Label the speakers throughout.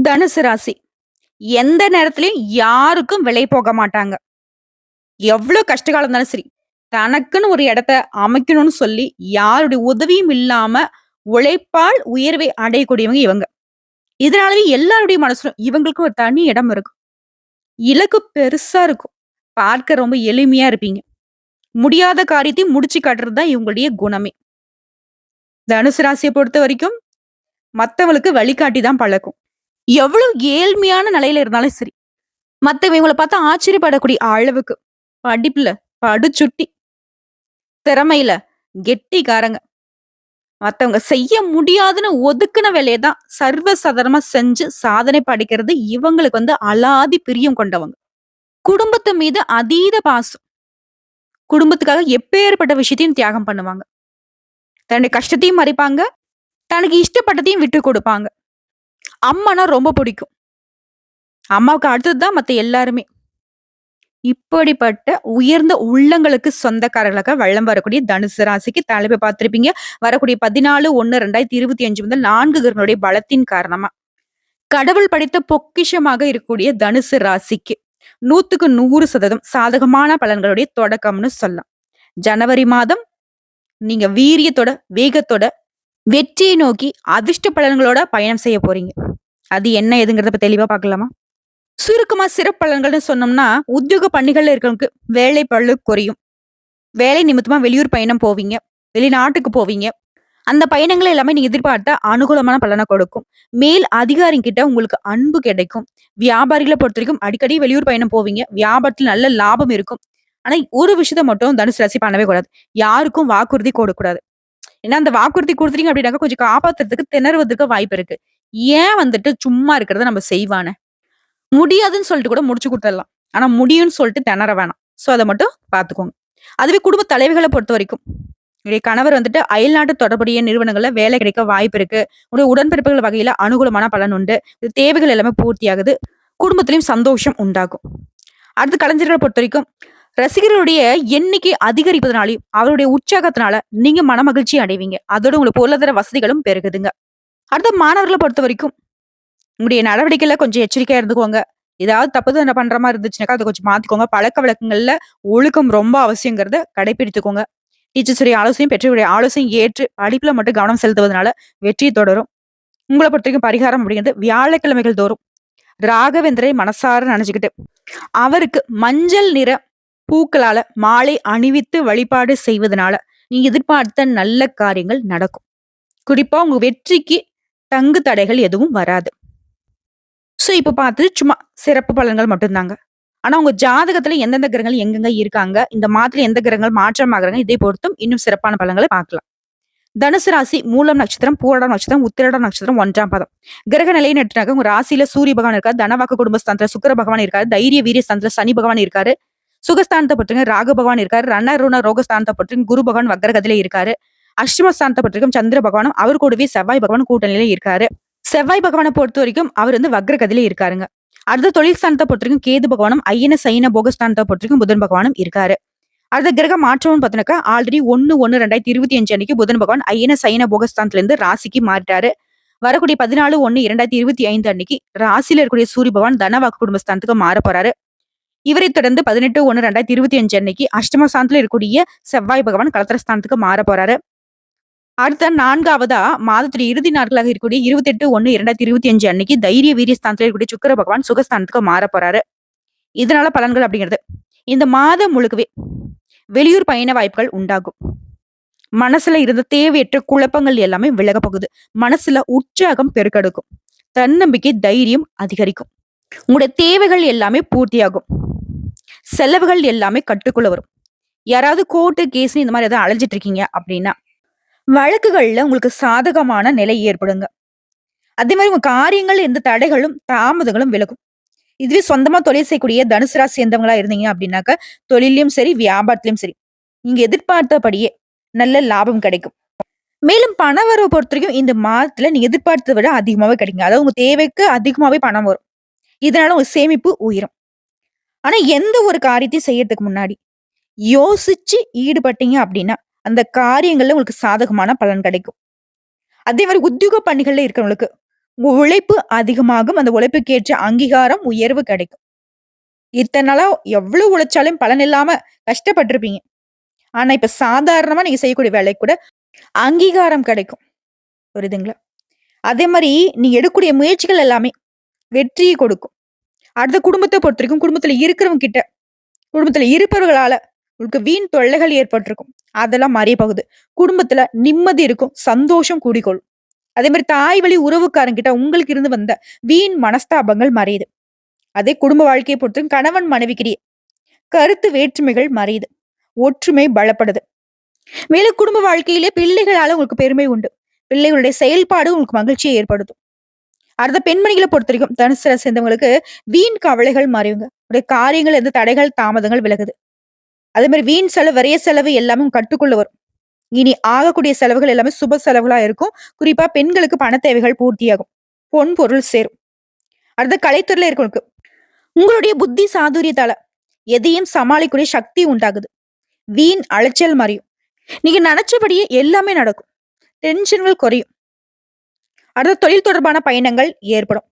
Speaker 1: தனுசு ராசி. எந்த நேரத்திலயும் யாருக்கும் விலை போக மாட்டாங்க. எவ்ளோ கஷ்டகாலம் இருந்தாலும் சரி, தனக்குன்னு ஒரு இடத்த அமைக்கணும்னு சொல்லி, யாருடைய உதவியும் இல்லாம உழைப்பால் உயர்வை அடையக்கூடியவங்க இவங்க. இதனாலவே எல்லாருடைய மனசுலும் இவங்களுக்கு ஒரு தனி இடம் இருக்கும். இலக்கு பெருசா இருக்கும். பார்க்க ரொம்ப எளிமையா இருப்பீங்க. முடியாத காரியத்தையும் முடிச்சு காட்டுறது தான் இவங்களுடைய குணமே. தனுசு ராசிய பொறுத்தவரைக்கும் மத்தவங்களுக்கு வழிகாட்டி தான் பழக்கும். எவ்வளவு ஏழ்மையான நிலையில இருந்தாலும் சரி, மத்தவங்க இவங்கள பார்த்தா ஆச்சரியப்படக்கூடிய அளவுக்கு படிப்புல படுசுட்டி, திறமையில கெட்டிக்காரங்க. மத்தவங்க செய்ய முடியாதுன்னு ஒதுக்குன வேலைய தான் சர்வ சாதாரணமா செஞ்சு சாதனை படைக்கிறது இவங்களுக்கு அலாதி பிரியம் கொண்டவங்க. குடும்பத்து மீது அதீத பாசம். குடும்பத்துக்காக எப்பேற்பட்ட விஷயத்தையும் தியாகம் பண்ணுவாங்க. தன்னுடைய கஷ்டத்தையும் மறைப்பாங்க. தனக்கு இஷ்டப்பட்டதையும் விட்டு கொடுப்பாங்க. அம்மானா ரொம்ப பிடிக்கும். அம்மாவுக்கு அடுத்தது தான் மத்த எல்லாருமே. இப்படிப்பட்ட உயர்ந்த உள்ளங்களுக்கு சொந்தக்காரர்களாக வலம் வரக்கூடிய தனுசு ராசிக்கு தலைப்பை பார்த்திருப்பீங்க. வரக்கூடிய 14/1/2025 முதல் 4 கிரகங்களுடைய பலத்தின் காரணமா கடவுள் படைத்த பொக்கிஷமாக இருக்கக்கூடிய தனுசு ராசிக்கு 100க்கு 100% சாதகமான பலன்களுடைய தொடக்கம்னு சொல்லலாம். ஜனவரி மாதம் நீங்க வீரியத்தோட, வேகத்தோட வெற்றியை நோக்கி அதிர்ஷ்ட பலன்களோட பயணம் செய்ய போறீங்க. அது என்ன ஏதுங்கிறத இப்ப தெளிவா பார்க்கலாமா? சுருக்கமா சிறப்பலன்கள்னு சொன்னோம்னா, உத்தியோக பணிகள்ல இருக்கிறவங்களுக்கு வேலை பளு குறையும். வேலை நிமித்தமா வெளியூர் பயணம் போவீங்க. வெளிநாட்டுக்கு போவீங்க. அந்த பயணங்கள் எல்லாமே நீங்க எதிர்பார்த்த அனுகூலமான பலன கொடுக்கும். மேல் அதிகாரிகிட்ட உங்களுக்கு அன்பு கிடைக்கும். வியாபாரிகள பொறுத்தவரைக்கும் அடிக்கடி வெளியூர் பயணம் போவீங்க. வியாபாரத்துல நல்ல லாபம் இருக்கும். ஆனா ஒரு விஷயத்த மட்டும் தனுசு ராசி பண்ணவே கூடாது. யாருக்கும் வாக்குறுதி கொடுக்கக்கூடாது. ஏன்னா அந்த வாக்குறுதி குடுத்துட்டீங்க அப்படின்னாக்க கொஞ்சம் காப்பாத்துறதுக்கு திணறுவதற்கு வாய்ப்பு இருக்கு. ஏன் சும்மா இருக்கிறத நம்ம செய்வானே? முடியாதுன்னு சொல்லிட்டு கூட முடிச்சு குடுத்துடலாம். ஆனா முடியும்ன்னு சொல்லிட்டு திணற வேணாம். சோ அத மட்டும் பார்த்துக்கோங்க. அதுவே குடும்ப தலைவிகள பொறுத்தவரைக்கும், உங்களுடைய கணவர் அயல்நாட்டு தொடர்புடைய நிறுவனங்கள்ல வேலை கிடைக்க வாய்ப்பு இருக்கு. உங்களுடைய உடன்பிறப்புகள் வகையில அனுகூலமான பலன் உண்டு. தேவைகள் எல்லாமே பூர்த்தியாகுது. குடும்பத்திலயும் சந்தோஷம் உண்டாகும். அடுத்து கலைஞர்களை பொறுத்தவரைக்கும், ரசிகர்களுடைய எண்ணிக்கை அதிகரிப்பதனாலயும், அவருடைய உற்சாகத்தினால நீங்க மனமகிழ்ச்சி அடைவீங்க. அதோட உங்களுக்கு பொருளாதார வசதிகளும் பெருகுதுங்க. அடுத்த மாணவர்களை பொறுத்தவரைக்கும், உங்களுடைய நடவடிக்கையில கொஞ்சம் எச்சரிக்கையா இருந்துக்கோங்க. ஏதாவது தப்பு பண்ற மாரி இருந்துச்சுனாக்கா, அத கொஞ்சம் மாத்திக்கோங்க. பழக்கவழக்கங்கள்ல ஒழுக்கம் ரொம்ப அவசியங்கிறத கடைபிடித்துக்கோங்க. டீச்சர்ஸுடைய ஆலோசனையும், பெற்றோருடைய ஆலோசனையும் ஏற்று படிப்புல மட்டும் கவனம் செலுத்துவதனால வெற்றி தொடரும். உங்கள பொறுத்தவரைக்கும் பரிகாரம் அப்படிங்கிறது வியாழக்கிழமைகள் தோறும் ராகவேந்திரை மனசார நினைச்சுக்கிட்டு, அவருக்கு மஞ்சள் நிற பூக்களால மாலை அணிவித்து வழிபாடு செய்வதனால, நீங்க எதிர்பார்த்த நல்ல காரியங்கள் நடக்கும். குறிப்பா உங்க வெற்றிக்கு தங்கு தடைகள் எதுவும் வராது. சோ இப்ப பார்த்தது சும்மா சிறப்பு பலன்கள் மட்டும்தாங்க. ஆனா உங்க ஜாதகத்துல எந்தெந்த கிரகங்கள் எங்கெங்க இருக்காங்க, இந்த மாதத்துல எந்த கிரகங்கள் மாற்றமாகறாங்க, இதை பொறுத்தும் இன்னும் சிறப்பான பலன்களை பார்க்கலாம். தனுசு ராசி மூலம் நட்சத்திரம், பூரடம் நட்சத்திரம், உத்திரடம் நட்சத்திரம் 1ஆம் பாதம். கிரக நிலையை நட்டுனாக்க உங்க ராசியில சூரிய பகவான் இருக்காரு, தனவாக்கு குடும்பஸ்தானத்துல சுக்கிர பகவான் இருக்காரு, தைரிய வீரிய ஸ்தானத்துல சனி பகவான் இருக்காரு, சுகஸ்தானத்தை பற்றிங்க ராகு பகவான் இருக்காரு, ரணருண ரோகஸ்தானத்தை பற்றி குரு பகவான் வக்ரகத்திலே இருக்காரு, அஷ்டமஸ்தானத்தை பற்றிக்கும் சந்திர பகவானும் அவர் கூடவே செவ்வாய் பகவான் கூட்டணியில இருக்காரு. செவ்வாய் பகவானை பொறுத்த வரைக்கும் அவர் வக்ரகதியில இருக்காருங்க. அடுத்த தொழில் ஸ்தானத்தை பொறுத்திருக்கும் கேது பகவானும், ஐயன சைன போகஸ்தானத்தை பொறுத்திருக்கும் புதன் பகவானும் இருக்காரு. அடுத்த கிரக மாற்றம்னு பார்த்தீங்கன்னாக்கா ஆல்ரெடி 1/1/2025 அன்னைக்கு புதன் பகவான் ஐயன சைன போகஸ்தானத்துல இருந்து ராசிக்கு மாறிட்டாரு. வரக்கூடிய 14/1/2025 அன்னைக்கு ராசியில இருக்கக்கூடிய சூரிய பகவான் தனவாக்கு குடும்பஸ்தானத்துக்கு மாற போறாரு. இவரை தொடர்ந்து 18/1/2025 அன்னைக்கு அஷ்டமஸ்தானத்துல இருக்கக்கூடிய செவ்வாய் பகவான் கலத்திரஸ்தானத்துக்கு மாற போறாரு. அடுத்த 4ஆவதா மாதத்துடைய இறுதி நாட்களாக இருக்கக்கூடிய 28/1/2025 அன்னைக்கு தைரிய வீரிய ஸ்தானத்துல இருக்கக்கூடிய சுக்கிர பகவான் சுகஸ்தானத்துக்கு மாற போறாரு. இதனால பலன்கள் அப்படிங்கிறது, இந்த மாதம் முழுக்கவே வெளியூர் பயண வாய்ப்புகள் உண்டாகும். மனசுல இருந்த தேவையற்ற குழப்பங்கள் எல்லாமே விலக போகுது. மனசுல உற்சாகம் பெருக்கெடுக்கும். தன்னம்பிக்கை, தைரியம் அதிகரிக்கும். உங்களுடைய தேவைகள் எல்லாமே பூர்த்தியாகும். செலவுகள் எல்லாமே கட்டுக்குள்ள வரும். யாராவது கோர்ட்டு கேஸ் இந்த மாதிரி ஏதாவது அலைஞ்சிட்டு இருக்கீங்க அப்படின்னா, வழக்குகள்ல உங்களுக்கு சாதகமான நிலை ஏற்படுங்க. அதே மாதிரி உங்க காரியங்கள் எந்த தடைகளும் தாமதங்களும் விலகும். இதுவே சொந்தமா தொழில் செய்யக்கூடிய தனுசு ராசி சேர்ந்தவங்களா இருந்தீங்க அப்படின்னாக்க, தொழிலையும் சரி வியாபாரத்திலும் சரி நீங்க எதிர்பார்த்தபடியே நல்ல லாபம் கிடைக்கும். மேலும் பண வரவு பொறுத்த வரைக்கும் இந்த மாதத்துல நீங்க எதிர்பார்த்ததை விட அதிகமாவே கிடைக்குங்க. அதாவது உங்க தேவைக்கு அதிகமாவே பணம் வரும். இதனால உங்க சேமிப்பு உயரும். ஆனா எந்த ஒரு காரியத்தையும் செய்யறதுக்கு முன்னாடி யோசிச்சு ஈடுபட்டீங்க அப்படின்னா, அந்த காரியங்கள்ல உங்களுக்கு சாதகமான பலன் கிடைக்கும். அதே மாதிரி உத்தியோக பணிகள்ல இருக்கிறவங்களுக்கு உங்க உழைப்பு அதிகமாகும். அந்த உழைப்புக்கேற்ற அங்கீகாரம், உயர்வு கிடைக்கும். இத்தன நாளா எவ்வளவு உழைச்சாலும் பலன் இல்லாம கஷ்டப்பட்டுருப்பீங்க. ஆனா, இப்ப சாதாரணமா நீங்க செய்யக்கூடிய வேலைக்கு கூட அங்கீகாரம் கிடைக்கும். புரியுதுங்களா? அதே மாரி நீங்க எடுக்கக்கூடிய முயற்சிகள் எல்லாமே வெற்றிய கொடுக்கும். அடுத்த குடும்பத்த பொறுத்தவரைக்கும் குடும்பத்துல இருக்கிறவங்க கிட்ட, குடும்பத்துல இருப்பவர்களால உங்களுக்கு வீண் தொல்லைகள் ஏற்பட்டிருக்கும். அதெல்லாம் மறைய போகுது. குடும்பத்துல நிம்மதி இருக்கும். சந்தோஷம் கூடிக்கொள்ளும். அதே மாரி தாய் வழி உறவுக்காரங்கிட்ட உங்களுக்கு இருந்து வந்த வீண் மனஸ்தாபங்கள் மறையுது. அதே குடும்ப வாழ்க்கையை பொறுத்தவரைக்கும் கணவன் மனைவிக்கிடையே கருத்து வேற்றுமைகள் மறையுது. ஒற்றுமை பலப்படுது. மேலும் குடும்ப வாழ்க்கையிலே பிள்ளைகளால உங்களுக்கு பெருமை உண்டு. பிள்ளைகளுடைய செயல்பாடு உங்களுக்கு மகிழ்ச்சியை ஏற்படுத்தும். அடுத்த பெண்மணிகளை பொறுத்தவரைக்கும் தனுசு ராசி சேர்ந்தவங்களுக்கு வீண் கவலைகள் மறையுங்க. உடைய காரியங்கள் எந்த தடைகள், தாமதங்கள் விலகுது. அதே மாரி வீண் செலவு, விரைய செலவு எல்லாமே உங்க கட்டுக்குள்ள வரும். இனி ஆகக்கூடிய செலவுகள் எல்லாமே சுப செலவுகளா இருக்கும். குறிப்பா பெண்களுக்கு பண தேவைகள் பூர்த்தியாகும். பொன் பொருள் சேரும். அடுத்த கலைத்துறையில இருக்கவங்களுக்கு உங்களுடைய புத்தி சாதுரியத்தால எதையும் சமாளிக்கக்கூடிய சக்தி உண்டாகுது. வீண் அலைச்சல் மறையும். நீங்க நினைச்சபடியே எல்லாமே நடக்கும். டென்ஷன்கள் குறையும். அடுத்த தொழில் தொடர்பான பயணங்கள் ஏற்படும்.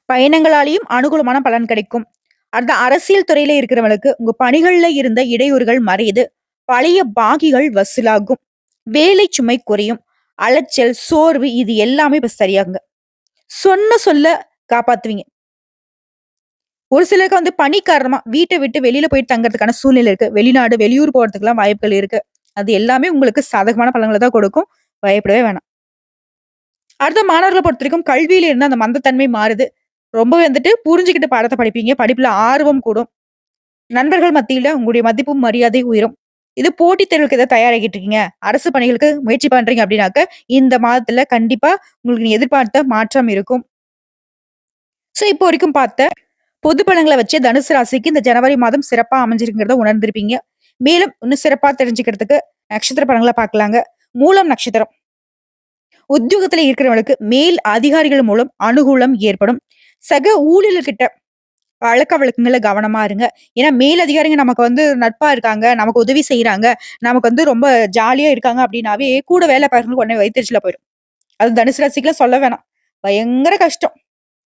Speaker 1: பயணங்களாலேயும் அனுகூலமான பலன் கிடைக்கும். அடுத்த அரசியல் துறையில இருக்கிறவங்களுக்கு உங்க பணிகள்ல இருந்த இடையூறுகள் மறையுது. பழைய பாகிகள் வசூலாகும். வேலை சுமை குறையும். அலைச்சல், சோர்வு இது எல்லாமே இப்ப சரியாகுங்க. சொன்ன சொல்ல காப்பாத்துவீங்க. ஒரு சிலருக்கு வந்து பணி காரணமா வீட்டை விட்டு வெளியில போயிட்டு தங்கறதுக்கான சூழ்நிலை இருக்கு. வெளிநாடு, வெளியூர் போறதுக்கெல்லாம் வாய்ப்புகள் இருக்கு. அது எல்லாமே உங்களுக்கு சாதகமான பலன்களை தான் கொடுக்கும். பயப்படவே வேணாம். அடுத்த மாணவர்கள பொறுத்தவரைக்கும் கல்வியில இருந்து அந்த மந்தத்தன்மை மாறுது. ரொம்பவே வந்துட்டு புரிஞ்சுகிட்டு பாடத்த படிப்பீங்க. படிப்புல ஆர்வம் கூடும். நண்பர்கள் மத்தியில உங்களுடைய மதிப்பும், மரியாதை உயரும். இது போட்டித் தேர்வுக்கு ஏதாவது தயாராகிட்டு இருக்கீங்க. அரசு பணிகளுக்கு முயற்சி பண்றீங்க அப்படின்னாக்க, இந்த மாதத்துல கண்டிப்பா உங்களுக்கு நீ எதிர்பார்த்த மாற்றம் இருக்கும். சோ, இப்போ வரைக்கும் பார்த்த பொது பலன்கள வச்சு தனுசு ராசிக்கு இந்த ஜனவரி மாதம் சிறப்பா அமைஞ்சிருக்கிறத உணர்ந்திருப்பீங்க. மேலும் இன்னும் சிறப்பா தெரிஞ்சுக்கிறதுக்கு நட்சத்திர பலன்கள பார்க்கலாங்க. மூலம் நட்சத்திரம். உத்தியோகத்துல இருக்கிறவங்களுக்கு மேல் அதிகாரிகள் மூலம் அனுகூலம் ஏற்படும். சக ஊழியர்கிட்ட பழக்க வழக்கங்கள்ல கவனமா இருங்க. ஏன்னா மேல் அதிகாரிங்க நமக்கு வந்து நட்பா இருக்காங்க, நமக்கு உதவி செய்றாங்க, நமக்கு வந்து ரொம்ப ஜாலியா இருக்காங்க அப்படின்னாவே கூட வேலை பார்க்கறவங்களுக்கு உடனே வயித்தெரிச்சலா போயிடும். அது தனுசு ராசிக்குலாம் சொல்ல வேணாம். பயங்கர கஷ்டம்.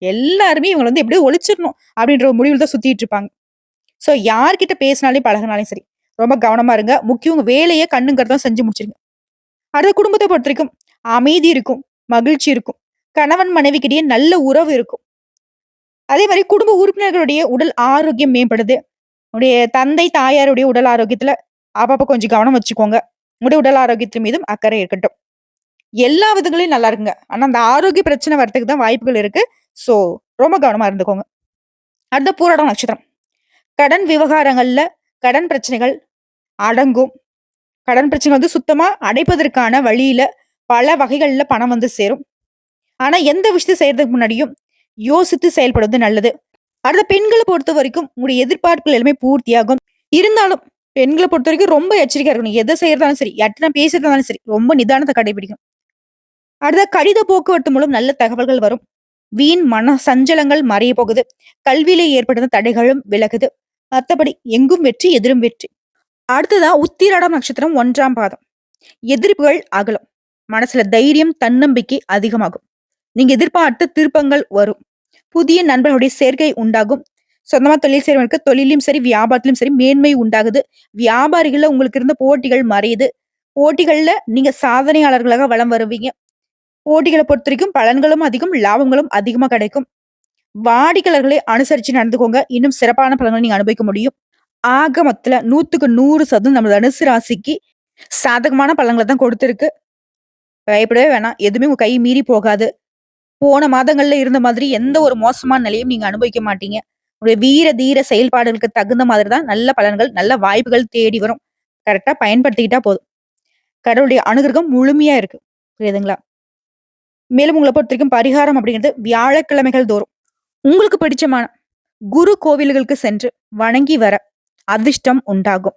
Speaker 1: எல்லாருமே இவங்கள வந்து எப்படியோ ஒழிச்சிரணும் அப்படின்ற ஒரு முடிவுல தான் சுத்திட்டு இருப்பாங்க. சோ யார்கிட்ட பேசினாலும் பழகுனாலும் சரி, ரொம்ப கவனமா இருங்க. முக்கியம் உங்க வேலைய கண்ணும் கருத்துமா செஞ்சு முடிச்சிருங்க. அடுத்த குடும்பத்த பொறுத்தவரைக்கும் அமைதி இருக்கும், மகிழ்ச்சி இருக்கும். கணவன் மனைவிக்கிடையே நல்ல உறவு இருக்கும். அதே மாரி குடும்ப உறுப்பினர்களுடைய உடல் ஆரோக்கியம் மேம்படுது. உடைய தந்தை, தாயாருடைய உடல் ஆரோக்கியத்துல அப்பப்ப கொஞ்சம் கவனம் வச்சுக்கோங்க. உங்களுடைய உடல் ஆரோக்கியத்தின் மீதும் அக்கறை இருக்கட்டும். எல்லா விதங்களையும் நல்லா இருக்குங்க. ஆனா அந்த ஆரோக்கிய பிரச்சனை வரதுக்கு தான் வாய்ப்புகள் இருக்கு. சோ ரொம்ப கவனமா இருந்துக்கோங்க. அடுத்த பூராடம் நட்சத்திரம். கடன் விவகாரங்கள்ல கடன் பிரச்சனைகள் அடங்கும். கடன் பிரச்சனை வந்து சுத்தமா அடைப்பதற்கான வழியில பல வகைகள்ல பணம் வந்து சேரும். ஆனா எந்த விஷயத்த செய்யறதுக்கு முன்னாடியும் யோசித்து செயல்படுவது நல்லது. அடுத்த பெண்கள பொறுத்தவரைக்கும் உங்களுடைய எதிர்பார்ப்புகள் எல்லாமே பூர்த்தியாகும். இருந்தாலும் பெண்கள பொறுத்தவரைக்கும் ரொம்ப எச்சரிக்கையா இருக்கணும். எத செய்யறதாலும் சரி, யார்ட்டனா பேசுறதாலும் சரி, ரொம்ப நிதானத்த கடைபிடிக்கணும். அடுத்த கடித போக்குவரத்து மூலம் நல்ல தகவல்கள் வரும். வீண் மன சஞ்சலங்கள் மறைய போகுது. கல்வியிலே ஏற்பட்ட தடைகளும் விலகுது. மத்தபடி எங்கும் வெற்றி, எதிரும் வெற்றி. அடுத்ததா உத்திராடம் நட்சத்திரம் 1ஆம் பாதம். எதிர்ப்புகள் அகலும். மனசுல தைரியம், தன்னம்பிக்கை அதிகமாகும். நீங்க எதிர்பார்த்த திருப்பங்கள் வரும். புதிய நண்பர்களுடைய சேர்க்கை உண்டாகும். சொந்தமா தொழில் செய்றவங்களுக்கு தொழிலும் சரி, வியாபாரத்திலும் சரி மேன்மை உண்டாகுது. வியாபாரிகள்ல உங்களுக்கு இருந்த போட்டிகள் மறையுது. போட்டிகள்ல நீங்க சாதனையாளர்களாக வலம் வருவீங்க. போட்டிகள பொறுத்தவரைக்கும் பலன்களும் அதிகம், லாபங்களும் அதிகமா கிடைக்கும். வாடிக்கையாளர்களை அனுசரிச்சு நடந்துக்கோங்க. இன்னும் சிறப்பான பலன்களை நீங்க அனுபவிக்க முடியும். ஆக மொத்தத்துல 100க்கு 100% நம்ம தனுசு ராசிக்கு சாதகமான பலன்கள தான் கொடுத்திருக்கு. பயப்படவே வேணாம். எதுவுமே உங்க கை மீறி போகாது. போன மாதங்கள்ல இருந்த மாதிரி எந்த ஒரு மோசமான நிலையும் நீங்க அனுபவிக்க மாட்டீங்க. உங்களுடைய வீர, தீர செயல்பாடுகளுக்கு தகுந்த மாதிரி தான் நல்ல பலன்கள், நல்ல வாய்ப்புகள் தேடி வரும். கரெக்ட்டா பயன்படுத்திக்கிட்டா போதும். கடவுளுடைய அனுகிரகம் முழுமையா இருக்கு. புரியுதுங்களா? மேலும் உங்கள பொறுத்தவரைக்கும் பரிகாரம் அப்படிங்கிறது வியாழக்கிழமைகள் தோறும் உங்களுக்கு பிடிச்சமான குரு கோவில்களுக்கு சென்று வணங்கி வர அதிர்ஷ்டம் உண்டாகும்.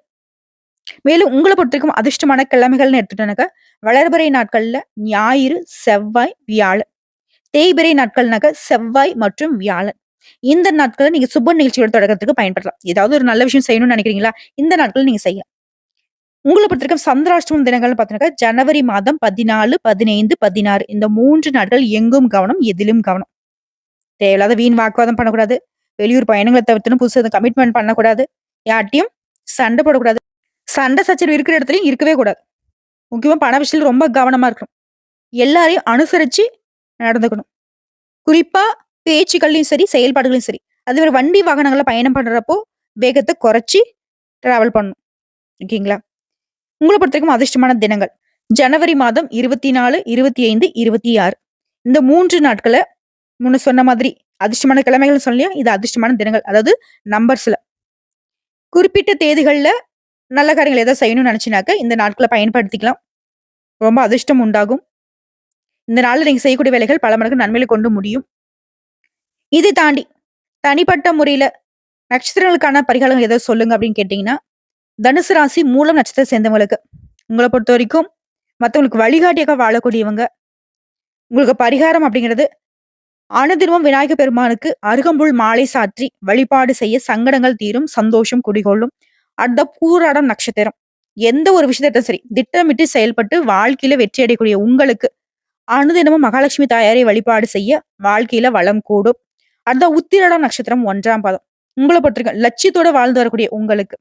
Speaker 1: மேலும் உங்கள பொறுத்தவரைக்கும் அதிர்ஷ்டமான கிழமைகள்னு எடுத்துட்டோம்னாக்க, வளர்பிறை நாட்கள்ல ஞாயிறு, செவ்வாய், வியாழன். தேய்பிறை நாட்கள்னாக்க செவ்வாய் மற்றும் வியாழன். இந்த நாட்கள நீங்க சுப நிகழ்ச்சியோட தொடக்கத்துக்கு பயன்படுத்தலாம். ஏதாவது ஒரு நல்ல விஷயம் செய்யணும்னு நினைக்கிறீங்களா? இந்த நாட்கள் நீங்க செய்யலாம். உங்கள பொறுத்தவரைக்கும் சந்திராஷ்டமம் தினங்கள்னு பார்த்தீங்கன்னாக்கா, ஜனவரி மாதம் 14, 15, 16 இந்த 3 நாட்கள் எங்கும் கவனம், எதிலும் கவனம். தேவையில்லாத வீண் வாக்குவாதம் பண்ணக்கூடாது. வெளியூர் பயணங்கள தவிர்த்துணும். புதுசா எதுவும் கமிட்மெண்ட் பண்ணக்கூடாது. யார்ட்டயும் சண்டை போடக்கூடாது. சண்டை சச்சரவு இருக்கிற இடத்துலயும் இருக்கவே கூடாது. முக்கியமா பண விஷயத்துல ரொம்ப கவனமா இருக்கணும். எல்லாரையும் அனுசரிச்சு நடந்துக்கணும். குறிப்பா பேச்சுக்கள்லயும் சரி, செயல்பாடுகள்லயும் சரி. அதே மாரி வண்டி வாகனங்கள்ல பயணம் பண்றப்போ, வேகத்த குறைச்சு டிராவல் பண்ணணும். ஓகேங்களா? உங்கள பொறுத்தவரைக்கும் அதிர்ஷ்டமான தினங்கள். ஜனவரி மாதம் 24, 25, 26 இந்த 3 நாட்கள முன்ன சொன்ன மாதிரி அதிர்ஷ்டமான கிழமைகள்னு சொன்னேன் இல்லையா? இது அதிர்ஷ்டமான தினங்கள். அதாவது நம்பர்ஸ்ல. குறிப்பிட்ட தேதிகள்ல நல்ல காரியங்கள் ஏதாவது செய்யணும்னு நினைச்சீனாக்க, இந்த நாட்கள பயன்படுத்திக்கலாம். ரொம்ப அதிர்ஷ்டம் உண்டாகும். இந்த நாள்ல நீங்க செய்யக்கூடிய வேலைகள் பல மடங்கு நன்மையில கொண்டு முடியும். இதை தாண்டி தனிப்பட்ட முறையில நட்சத்திரங்களுக்கான பரிகாரங்கள் ஏதாவது சொல்லுங்க அப்படின்னு கேட்டீங்கன்னா, தனுசு ராசி மூலம் நட்சத்திரத்தை சேர்ந்தவங்களுக்கு. உங்கள பொறுத்தவரைக்கும் மத்தவங்களுக்கு வழிகாட்டியாக வாழக்கூடியவங்க. உங்களுக்கு பரிகாரம் அப்படிங்கிறது அனுதினமும் விநாயகர் பெருமானுக்கு அருகம்புல் மாலை சாற்றி வழிபாடு செய்ய சங்கடங்கள் தீரும், சந்தோஷம் குடிகொள்ளும். அடுத்த பூராடம் நட்சத்திரம். எந்த ஒரு விஷயத்தையும் சரி, திட்டமிட்டு செயல்பட்டு வாழ்க்கையில வெற்றி அடையக்கூடிய உங்களுக்கு, அனுதினமும் மகாலட்சுமி தாயாரை வழிபாடு செய்ய வாழ்க்கையில வளம் கூடும். அடுத்த உத்திராடம் நட்சத்திரம் 1ஆம் பாதம். உங்கள பொறுத்தவரைக்கும் லட்சியத்தோட வாழ்ந்து வரக்கூடிய உங்களுக்கு,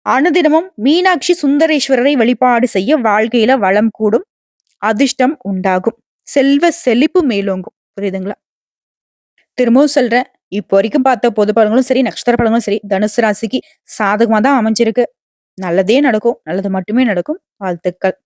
Speaker 1: அனுதினமும் மீனாட்சி சுந்தரேஸ்வரரை வழிபாடு செய்ய வாழ்க்கையில வளம் கூடும். அதிர்ஷ்டம் உண்டாகும். செல்வ செழிப்பு மேலோங்கும். புரியுதுங்களா? திரும்பவும் சொல்றேன். இப்போ வரைக்கும் பார்த்த பொது பலன்களும் சரி, நட்சத்திர பலன்களும் சரி, தனுசு ராசிக்கு சாதகமா தான் அமைஞ்சிருக்கு. நல்லதே நடக்கும். நல்லது மட்டுமே நடக்கும். வாழ்த்துக்கள்.